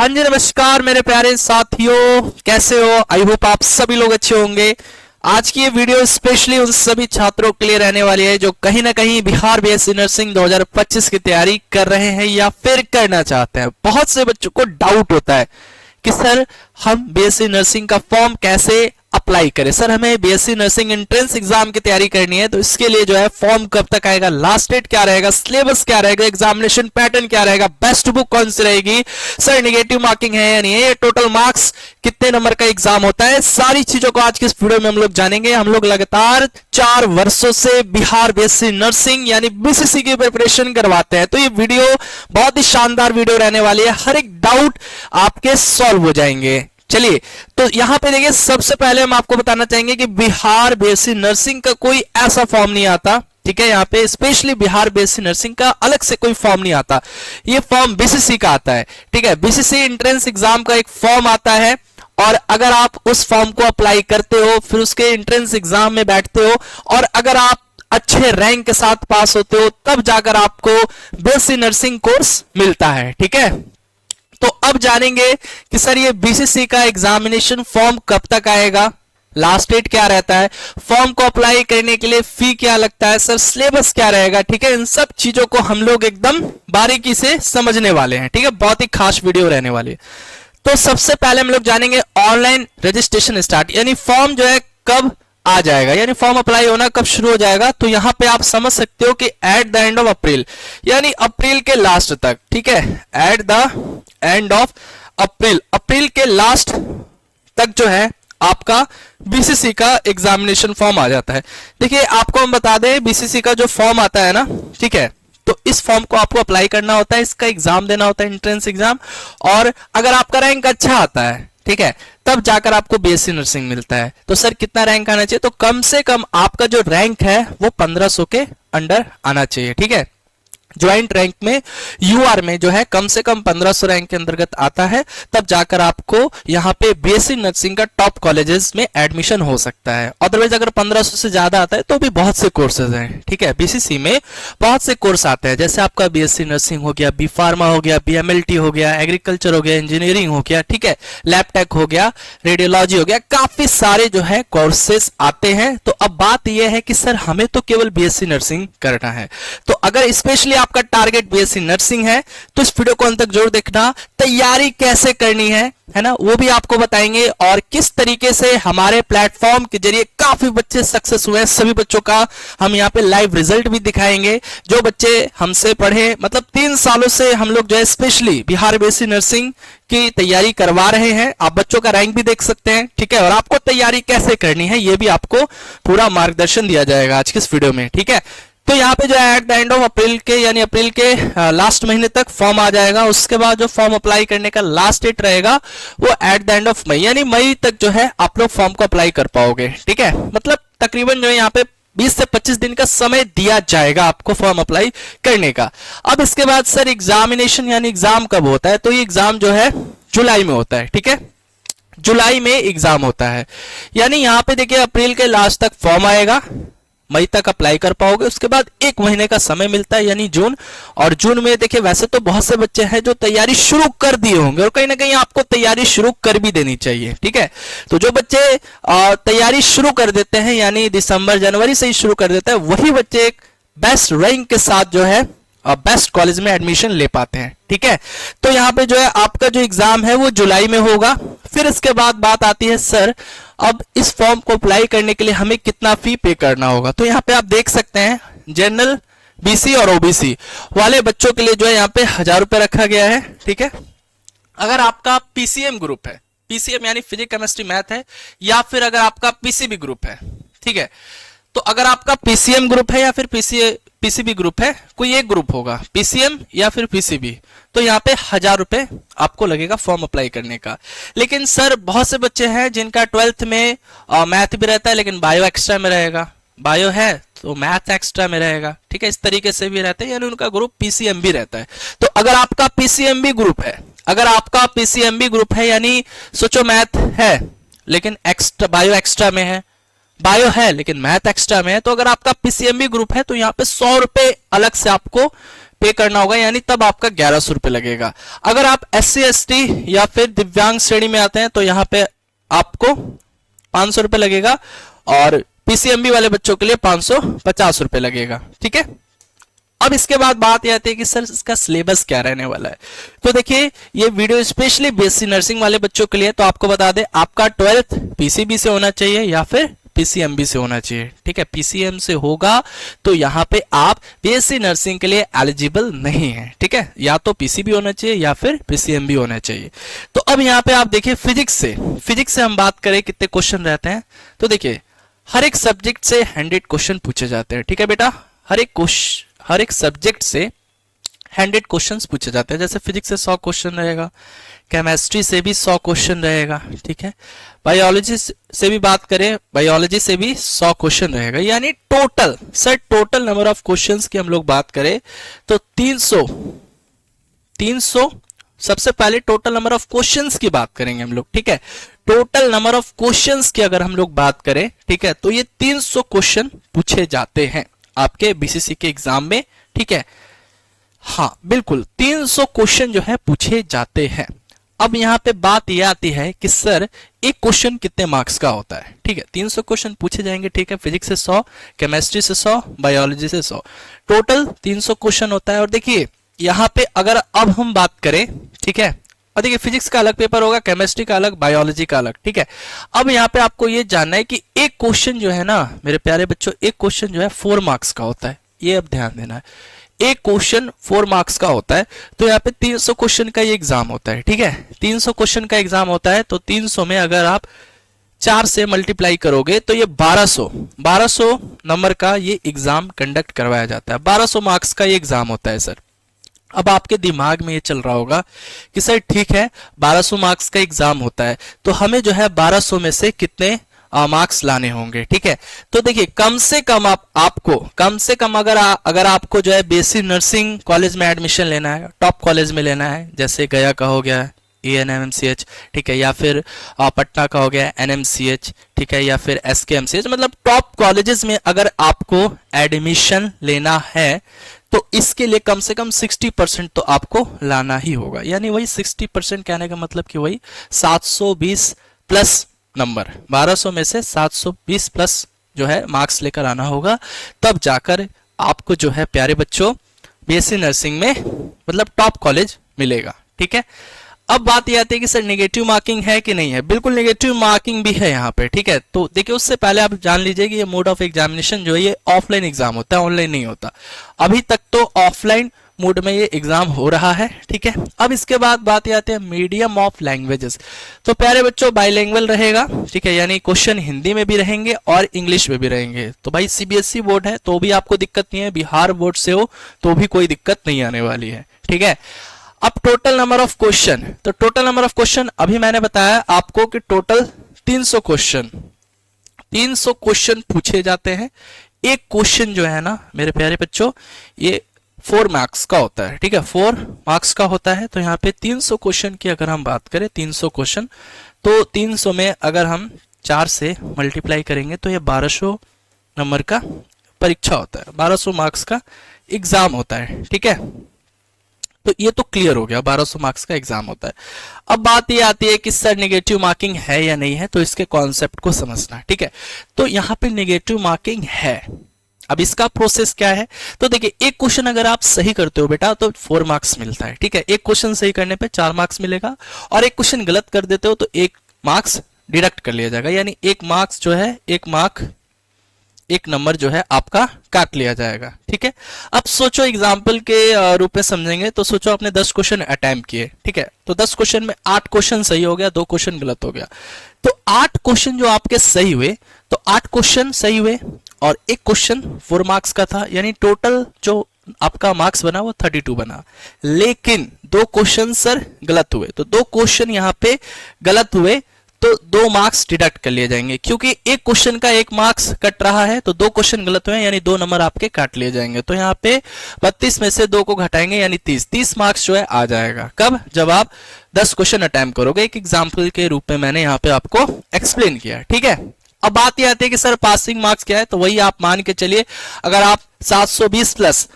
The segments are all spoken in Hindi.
हाँ जी, नमस्कार मेरे प्यारे साथियों, कैसे हो? आई होप आप सभी लोग अच्छे होंगे। आज की ये वीडियो स्पेशली उन सभी छात्रों के लिए रहने वाली है जो कहीं ना कहीं बिहार बीएससी नर्सिंग 2025 की तैयारी कर रहे हैं या फिर करना चाहते हैं। बहुत से बच्चों को डाउट होता है कि सर हम बीएससी नर्सिंग का फॉर्म कैसे अप्लाई करें। सर हमें बीएससी नर्सिंग एंट्रेंस एग्जाम की तैयारी करनी है, तो इसके लिए जो है फॉर्म कब तक आएगा, लास्ट डेट क्या रहेगा, सिलेबस क्या रहेगा, एग्जामिनेशन पैटर्न क्या रहेगा, बेस्ट बुक कौन सी रहेगी, सर नेगेटिव मार्किंग है या नहीं है, टोटल मार्क्स कितने नंबर का एग्जाम होता है, सारी चीजों को आज की इस वीडियो में हम लोग जानेंगे। हम लोग लगातार 4 वर्षों से बिहार बीएससी नर्सिंग यानी बीसीसी की प्रिपरेशन करवाते हैं, तो ये वीडियो बहुत ही शानदार वीडियो रहने वाली है। हर एक डाउट आपके सॉल्व हो जाएंगे। चलिए, तो यहां पे देखिए, सबसे पहले हम आपको बताना चाहेंगे कि बिहार बीएससी नर्सिंग का कोई ऐसा फॉर्म नहीं आता। ठीक है, यहाँ पे स्पेशली बिहार बीएससी नर्सिंग का अलग से कोई फॉर्म नहीं आता, ये फॉर्म बीसीसी का आता है। ठीक है, बीसीसी एंट्रेंस एग्जाम का एक फॉर्म आता है और अगर आप उस फॉर्म को अप्लाई करते हो, फिर उसके एंट्रेंस एग्जाम में बैठते हो और अगर आप अच्छे रैंक के साथ पास होते हो, तब जाकर आपको बीएससी नर्सिंग कोर्स मिलता है। ठीक है, तो अब जानेंगे कि सर ये बीसीसी का एग्जामिनेशन फॉर्म कब तक आएगा, लास्ट डेट क्या रहता है, फॉर्म को अप्लाई करने के लिए फी क्या लगता है, सर सिलेबस क्या रहेगा। ठीक है, इन सब चीजों को हम लोग एकदम बारीकी से समझने वाले हैं। ठीक है, बहुत ही खास वीडियो रहने वाली है। तो सबसे पहले हम लोग जानेंगे ऑनलाइन रजिस्ट्रेशन स्टार्ट, यानी फॉर्म जो है कब आ जाएगा, यानी फॉर्म अप्लाई होना कब शुरू हो जाएगा। तो यहां पे आप समझ सकते हो कि at the end of April, यानी अप्रैल के लास्ट तक। ठीक है, at the end of April, अप्रैल के लास्ट तक जो है आपका बीसीसी का एग्जामिनेशन फॉर्म आ जाता है। देखिए, आपको हम बता दें, बीसीसी का जो फॉर्म आता है ना, ठीक है, तो इस फॉर्म को आपको अप्लाई करना होता है, इसका एग्जाम देना होता है, एंट्रेंस एग्जाम, और अगर आपका रैंक अच्छा आता है, ठीक है, तब जाकर आपको बीएससी नर्सिंग मिलता है। तो सर कितना रैंक आना चाहिए, तो कम से कम आपका जो रैंक है वो 1500 के अंडर आना चाहिए। ठीक है, ज्वाइंट रैंक में यूआर में जो है कम से कम 1500 रैंक के अंतर्गत आता है, तब जाकर आपको यहाँ पे बीएससी नर्सिंग का टॉप कॉलेजेस में एडमिशन हो सकता है। अदरवाइज अगर 1500 से ज्यादा आता है तो भी बहुत से कोर्सेज हैं। ठीक है, बीसीसी में बहुत से कोर्स आते हैं, जैसे आपका बीएससी नर्सिंग हो गया, बी फार्मा हो गया, बीएमएलटी हो गया, एग्रीकल्चर हो गया, इंजीनियरिंग हो गया, ठीक है, लैब टेक हो गया, रेडियोलॉजी हो गया, काफी सारे जो है कोर्सेस आते हैं। तो अब बात यह है कि सर हमें तो केवल बीएससी नर्सिंग करना है, तो अगर स्पेशली आपका टारगेट बीएससी नर्सिंग है तो इस वीडियो को अंत तक जरूर देखना। तैयारी कैसे करनी है ना, वो भी आपको बताएंगे, और किस तरीके से हमारे प्लेटफॉर्म के जरिए काफी बच्चे सक्सेस हुए हैं। सभी बच्चों का हम यहाँ पे लाइव रिजल्ट भी दिखाएंगे। जो बच्चे हमसे पढ़े, मतलब 3 सालों से हम लोग जो है स्पेशली बिहार बीएससी नर्सिंग की तैयारी करवा रहे हैं, आप बच्चों का रैंक भी देख सकते हैं। ठीक है, और आपको तैयारी कैसे करनी है ये भी आपको पूरा मार्गदर्शन दिया जाएगा आज की इस वीडियो में। ठीक है, तो यहाँ पे जो है एट द एंड ऑफ अप्रैल के, यानी अप्रैल के लास्ट महीने तक फॉर्म आ जाएगा। उसके बाद जो फॉर्म अप्लाई करने का लास्ट डेट रहेगा वो at the end of May, यानी मई तक जो है आप लोग फॉर्म को अप्लाई कर पाओगे। ठीक है, मतलब तकरीबन जो है यहाँ पे 20 से 25 दिन का समय दिया जाएगा आपको फॉर्म अप्लाई करने का। अब इसके बाद सर एग्जामिनेशन यानी एग्जाम कब होता है, तो ये एग्जाम जो है जुलाई में होता है। ठीक है, जुलाई में एग्जाम होता है, यानी यहाँ पे देखिए अप्रैल के लास्ट तक फॉर्म आएगा, मई तक अप्लाई कर पाओगे। उसके बाद 1 महीने का समय मिलता है, यानी जून, और जून में देखिए वैसे तो बहुत से बच्चे हैं जो तैयारी शुरू कर दिए होंगे, और कहीं ना कहीं आपको तैयारी शुरू कर भी देनी चाहिए। ठीक है, तो जो बच्चे तैयारी शुरू कर देते हैं, यानी दिसंबर जनवरी से ही शुरू कर देते हैं, वही बच्चे एक बेस्ट रैंक के साथ जो है बेस्ट कॉलेज में एडमिशन ले पाते हैं। ठीक है, तो यहाँ पे जो है आपका जो एग्जाम है वो जुलाई में होगा। फिर इसके बाद बात आती है सर अब इस फॉर्म को अप्लाई करने के लिए हमें कितना फी पे करना होगा। तो यहाँ पे आप देख सकते हैं जनरल, बीसी और ओबीसी वाले बच्चों के लिए जो है यहाँ पे 1000 रुपए रखा गया है। ठीक है, अगर आपका पीसीएम ग्रुप है, पीसीएम यानी फिजिक्स केमिस्ट्री मैथ है, या फिर अगर आपका पीसीबी ग्रुप है, ठीक है, तो अगर आपका पीसीएम ग्रुप है या फिर पीसीबी ग्रुप है, कोई एक ग्रुप होगा, पीसीएम या फिर पीसीबी, तो यहाँ पे 1000 रुपए आपको लगेगा फॉर्म अप्लाई करने का। लेकिन सर बहुत से बच्चे हैं जिनका 12th में मैथ भी रहता है लेकिन बायो एक्स्ट्रा में रहेगा, बायो है तो मैथ एक्स्ट्रा में रहेगा। ठीक है, इस तरीके से भी रहते हैं, यानी उनका ग्रुप पीसीएम भी रहता है। तो अगर आपका पीसीएमबी ग्रुप है, अगर आपका पीसीएमबी ग्रुप है, यानी सोचो मैथ है लेकिन एक्स्ट्रा बायो एक्स्ट्रा में है, बायो है लेकिन मैथ एक्स्ट्रा में है, तो अगर आपका पीसीएमबी ग्रुप है तो यहाँ पे 100 रुपए अलग से आपको पे करना होगा, यानी तब आपका 1100 रुपये लगेगा। अगर आप SC ST या फिर दिव्यांग श्रेणी में आते हैं तो यहाँ पे आपको 500 रुपये लगेगा, और PCMB वाले बच्चों के लिए 550 रुपये लगेगा। ठीक है, अब इसके बाद बात यह आती है कि सर इसका सिलेबस क्या रहने वाला है। तो देखिए ये वीडियो स्पेशली BSc नर्सिंग वाले बच्चों के लिए, तो आपको बता दें आपका 12th PCB से होना चाहिए या फिर PCMB से होना चाहिए। ठीक है, PCM से होगा तो यहाँ पे आप BSc नर्सिंग के लिए एलिजिबल नहीं है। ठीक है, या तो PCB होना चाहिए या फिर PCMB होना चाहिए। तो अब यहाँ पे आप देखिए फिजिक्स से हम बात करें कितने क्वेश्चन रहते हैं, तो देखिए हर एक सब्जेक्ट से 100 क्वेश्चन पूछे जाते हैं। ठीक है बेटा, हर एक सब्जेक्ट से 100 क्वेश्चंस पूछे जाते हैं। जैसे फिजिक्स से 100 क्वेश्चन रहेगा, केमिस्ट्री से भी 100 क्वेश्चन रहेगा। ठीक है, बायोलॉजी से भी बात करें, बायोलॉजी से भी 100 क्वेश्चन रहेगा, यानी टोटल नंबर ऑफ क्वेश्चंस की हम लोग बात करें तो 300 सबसे पहले टोटल नंबर ऑफ क्वेश्चंस की बात करेंगे हम लोग। ठीक है, टोटल नंबर ऑफ क्वेश्चंस की अगर हम लोग बात करें, ठीक है, तो ये 300 क्वेश्चन पूछे जाते हैं आपके BCC के एग्जाम में। ठीक है, हाँ बिल्कुल 300 क्वेश्चन जो है पूछे जाते हैं। अब यहाँ पे बात यह आती है कि सर एक क्वेश्चन कितने मार्क्स का होता है। ठीक है, 300 क्वेश्चन पूछे जाएंगे। ठीक है, फिजिक्स से 100, केमिस्ट्री से 100, बायोलॉजी से 100, टोटल 300 क्वेश्चन होता है। और देखिए यहाँ पे अगर अब हम बात करें, ठीक है, और देखिए फिजिक्स का अलग पेपर होगा, केमिस्ट्री का अलग, बायोलॉजी का अलग। ठीक है, अब यहाँ पे आपको ये जानना है कि एक क्वेश्चन जो है ना मेरे प्यारे बच्चों, एक क्वेश्चन जो है 4 मार्क्स का होता है। ये अब ध्यान देना है, एक क्वेश्चन 4 मार्क्स का होता है। तो यहाँ पे 300 क्वेश्चन का ये एग्जाम होता है। ठीक है, 300 क्वेश्चन का एग्जाम होता है, तो 300 में अगर आप 4 से मल्टीप्लाई करोगे तो ये 1200 नंबर का ये एग्जाम कंडक्ट करवाया जाता है। 1200 मार्क्स का ये एग्जाम होता है सर। अब आपके दिमाग में ये चल रहा होगा कि सर ठीक है 1200 मार्क्स का एग्जाम होता है, तो हमें जो है 1200 में से कितने मार्क्स लाने होंगे। ठीक है, तो देखिए कम से कम अगर आपको जो है BSc नर्सिंग कॉलेज में एडमिशन लेना है, टॉप कॉलेज में लेना है, जैसे गया का हो गया ANMMCH, ठीक है, या फिर पटना का हो गया NMCH, ठीक है, या फिर SKMCH, मतलब टॉप कॉलेजेस में अगर आपको एडमिशन लेना है तो इसके लिए कम से कम 60% तो आपको लाना ही होगा। यानी वही 60% कहने का मतलब कि वही 720 प्लस नंबर, 1200 में से 720 प्लस जो है मार्क्स लेकर आना होगा, तब जाकर आपको जो है प्यारे बच्चों BSc नर्सिंग में मतलब टॉप कॉलेज मिलेगा। ठीक है, अब बात ये आती है कि सर नेगेटिव मार्किंग है कि नहीं है। बिल्कुल नेगेटिव मार्किंग भी है यहाँ पे। ठीक है, तो देखिए उससे पहले आप जान लीजिए कि ये मोड ऑफ एग्जामिनेशन जो है ये ऑफलाइन एग्जाम होता है, ऑनलाइन नहीं होता। अभी तक तो ऑफलाइन मोड में ये एग्जाम हो रहा है। ठीक है, अब इसके बाद बात ये आती है मीडियम ऑफ लैंग्वेजेस। तो प्यारे बच्चों बाइलिंगुअल रहेगा। ठीक है, यानी क्वेश्चन हिंदी में भी रहेंगे और इंग्लिश में भी रहेंगे। तो भाई CBSE बोर्ड है तो भी आपको दिक्कत नहीं है, बिहार बोर्ड से हो तो भी कोई दिक्कत नहीं आने वाली है। ठीक है, अब टोटल नंबर ऑफ क्वेश्चन, तो टोटल नंबर ऑफ क्वेश्चन अभी मैंने बताया आपको कि टोटल 300 क्वेश्चन पूछे जाते हैं। एक क्वेश्चन जो है ना मेरे प्यारे बच्चों ये 4 मार्क्स का होता है। ठीक है, 4 मार्क्स का होता है। तो यहाँ पे 300 क्वेश्चन की अगर हम बात करें, 300 क्वेश्चन, तो 300 में अगर हम 4 से मल्टीप्लाई करेंगे तो ये 1200 नंबर का परीक्षा होता है, 1200 मार्क्स का एग्जाम होता है। ठीक है, तो ये तो क्लियर हो गया, 1200 मार्क्स का एग्जाम होता है। अब बात ये आती है कि सर नेगेटिव मार्किंग है या नहीं है, तो इसके कॉन्सेप्ट को समझना है। ठीक है, तो यहाँ पे नेगेटिव मार्किंग है। अब इसका प्रोसेस क्या है, तो देखिए एक क्वेश्चन अगर आप सही करते हो बेटा तो 4 मार्क्स मिलता है। ठीक है, एक क्वेश्चन सही करने पे 4 मार्क्स मिलेगा, और एक क्वेश्चन गलत कर देते हो तो 1 मार्क्स डिडक्ट कर लिया जाएगा, यानी 1 मार्क्स जो है 1 नंबर जो है आपका काट लिया जाएगा। ठीक है, अब सोचो एग्जाम्पल के रूप में समझेंगे तो सोचो आपने 10 क्वेश्चन अटेम्प्ट किए। ठीक है, तो 10 क्वेश्चन में 8 क्वेश्चन सही हो गया, 2 क्वेश्चन गलत हो गया। तो 8 क्वेश्चन जो आपके सही हुए, तो 8 क्वेश्चन सही हुए और 1 क्वेश्चन 4 मार्क्स का था, यानी टोटल जो आपका मार्क्स बना वो 32 बना। लेकिन 2 क्वेश्चन सर गलत हुए, तो 2 क्वेश्चन यहाँ पे गलत हुए तो 2 मार्क्स डिडक्ट कर लिए जाएंगे, क्योंकि एक क्वेश्चन का 1 मार्क्स कट रहा है, तो 2 क्वेश्चन गलत हुए यानी 2 नंबर आपके काट लिए जाएंगे। तो यहाँ पे 32 में से 2 को घटाएंगे यानी 30 मार्क्स जो है आ जाएगा। कब? जब आप 10 क्वेश्चन अटेम्प्ट करोगे। एक एग्जाम्पल के रूप में मैंने यहाँ पे आपको एक्सप्लेन किया। ठीक है, अब बात ये आती है कि सर पासिंग मार्क्स क्या है, तो वही आप मान के चलिए अगर आप 720 प्लस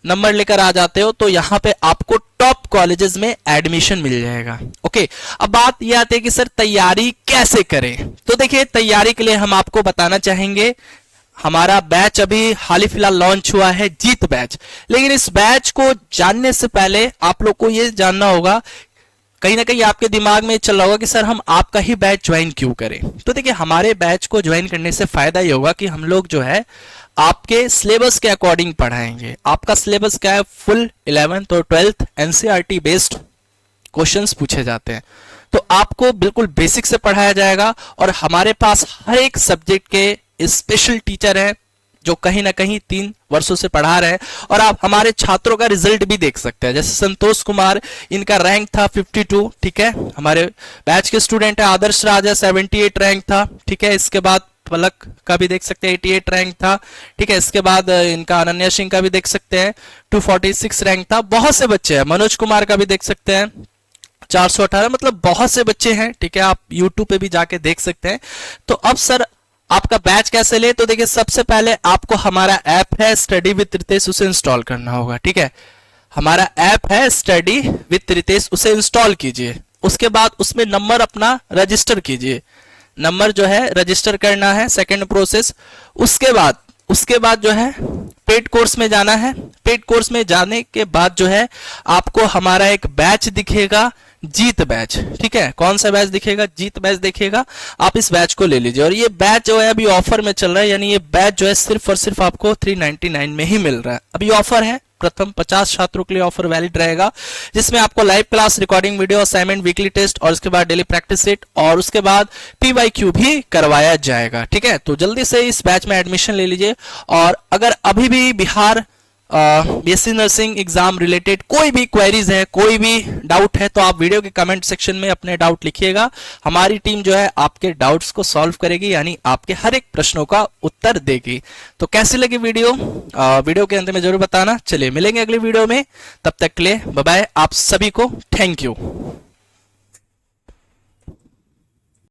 नंबर लेकर आ जाते हो तो यहाँ पे आपको टॉप कॉलेजेस में एडमिशन मिल जाएगा। ओके, अब बात ये आती है कि सर तैयारी कैसे करें। तो देखिए, तैयारी के लिए हम आपको बताना चाहेंगे, हमारा बैच अभी हाल ही फिलहाल लॉन्च हुआ है, जीत बैच। लेकिन इस बैच को जानने से पहले आप लोग को ये जानना होगा, कहीं ना कहीं आपके दिमाग में चल रहा होगा कि सर हम आपका ही बैच ज्वाइन क्यों करें। तो देखिए, हमारे बैच को ज्वाइन करने से फायदा ये होगा कि हम लोग जो है आपके सिलेबस के अकॉर्डिंग पढ़ाएंगे। आपका सिलेबस क्या है, फुल 11th और 12th एनसीईआरटी बेस्ड क्वेश्चंस पूछे जाते हैं। तो आपको बिल्कुल बेसिक से पढ़ाया जाएगा और हमारे पास हर एक सब्जेक्ट के स्पेशल टीचर हैं जो कहीं ना कहीं 3 वर्षों से पढ़ा रहे हैं। और आप हमारे छात्रों का रिजल्ट भी देख सकते हैं। जैसे संतोष कुमार, इनका रैंक था 52, ठीक है, हमारे बैच के स्टूडेंट है। आदर्श राजा 78 रैंक था, ठीक है। इसके बाद पलक का भी देख सकते हैं 88 रैंक था, ठीक है। इसके बाद इनका अनन्या सिंह का भी देख सकते हैं 246 रैंक था। बहुत से बच्चे हैं, मनोज कुमार का भी देख सकते हैं 418, मतलब बहुत से बच्चे हैं, ठीक है। आप YouTube पे भी जाके देख सकते हैं। तो अब सर आपका बैच कैसे ले, तो देखिए सबसे पहले आपको हमारा ऐप है स्टडी विद रितेश, उसे इंस्टॉल करना होगा, ठीक है। हमारा ऐप है स्टडी विद रितेश, उसे इंस्टॉल कीजिए। उसके बाद उसमें नंबर अपना रजिस्टर कीजिए, नंबर जो है रजिस्टर करना है, सेकंड प्रोसेस। उसके बाद जो है पेड कोर्स में जाना है। पेड कोर्स में जाने के बाद जो है आपको हमारा एक बैच दिखेगा, जीत बैच, ठीक है। कौन सा बैच दिखेगा, जीत बैच दिखेगा। आप इस बैच को ले लीजिए और ये बैच जो है अभी ऑफर में चल रहा है, यानी ये बैच जो है सिर्फ और सिर्फ आपको 399 में ही मिल रहा है। अभी ऑफर है, प्रथम 50 छात्रों के लिए ऑफर वैलिड रहेगा, जिसमें आपको live class, recording video, assignment, weekly test और उसके बाद डेली प्रैक्टिस सेट और उसके बाद PYQ भी करवाया जाएगा, ठीक है। तो जल्दी से इस बैच में एडमिशन ले लीजिए। और अगर अभी भी Bihar BSc nursing exam related कोई भी क्वेरीज है, कोई भी डाउट है, तो आप वीडियो के कमेंट सेक्शन में अपने डाउट लिखिएगा। हमारी टीम जो है आपके डाउट्स को सॉल्व करेगी, यानी आपके हर एक प्रश्नों का उत्तर देगी। तो कैसी लगी वीडियो, वीडियो के अंत में जरूर बताना। चलिए मिलेंगे अगली वीडियो में, तब तक के लिए बाय बाय, आप सभी को थैंक यू।